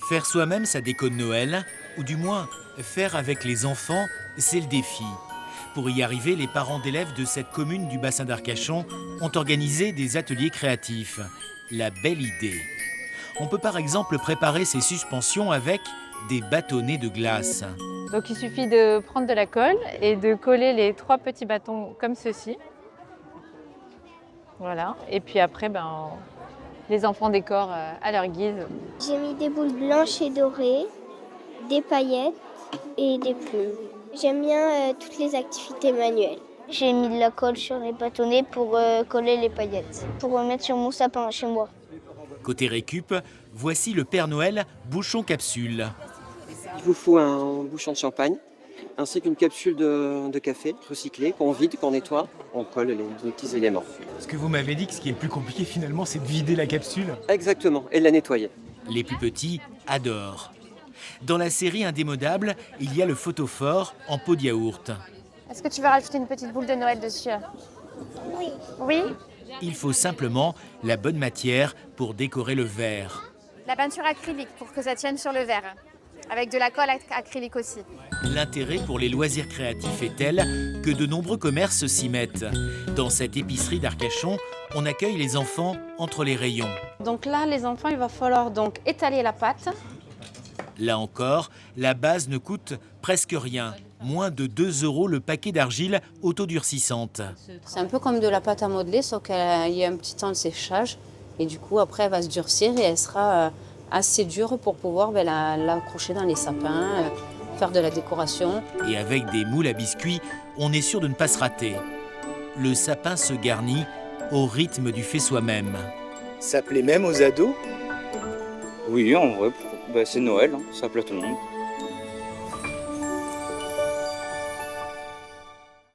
Faire soi-même sa déco de Noël, ou du moins faire avec les enfants, c'est le défi. Pour y arriver, les parents d'élèves de cette commune du bassin d'Arcachon ont organisé des ateliers créatifs. La belle idée. On peut par exemple préparer ces suspensions avec des bâtonnets de glace. Donc il suffit de prendre de la colle et de coller les 3 petits bâtons comme ceci. Voilà. Et puis après, les enfants décorent à leur guise. J'ai mis des boules blanches et dorées, des paillettes et des plumes. J'aime bien toutes les activités manuelles. J'ai mis de la colle sur les bâtonnets pour coller les paillettes, pour mettre sur mon sapin chez moi. Côté récup, voici le Père Noël bouchon capsule. Il vous faut un bouchon de champagne, ainsi qu'une capsule de café recyclée qu'on vide, qu'on nettoie. On colle les petits éléments. Ce que vous m'avez dit que ce qui est le plus compliqué finalement, c'est de vider la capsule. Exactement, et de la nettoyer. Les plus petits adorent. Dans la série Indémodable, il y a le photophore en pot de yaourt. Est-ce que tu veux rajouter une petite boule de Noël dessus? Oui. Oui. Il faut simplement la bonne matière pour décorer le verre. La peinture acrylique pour que ça tienne sur le verre. Avec de la colle acrylique aussi. L'intérêt pour les loisirs créatifs est tel que de nombreux commerces s'y mettent. Dans cette épicerie d'Arcachon, on accueille les enfants entre les rayons. Donc là, les enfants, il va falloir donc étaler la pâte. Là encore, la base ne coûte presque rien. Moins de 2 € le paquet d'argile autodurcissante. C'est un peu comme de la pâte à modeler, sauf qu'il y a un petit temps de séchage. Et du coup, après, elle va se durcir et elle sera assez dure pour pouvoir l'accrocher dans les sapins, faire de la décoration. Et avec des moules à biscuits, on est sûr de ne pas se rater. Le sapin se garnit au rythme du fait soi-même. Ça plaît même aux ados? Oui, en vrai, c'est Noël, ça plaît à tout le monde.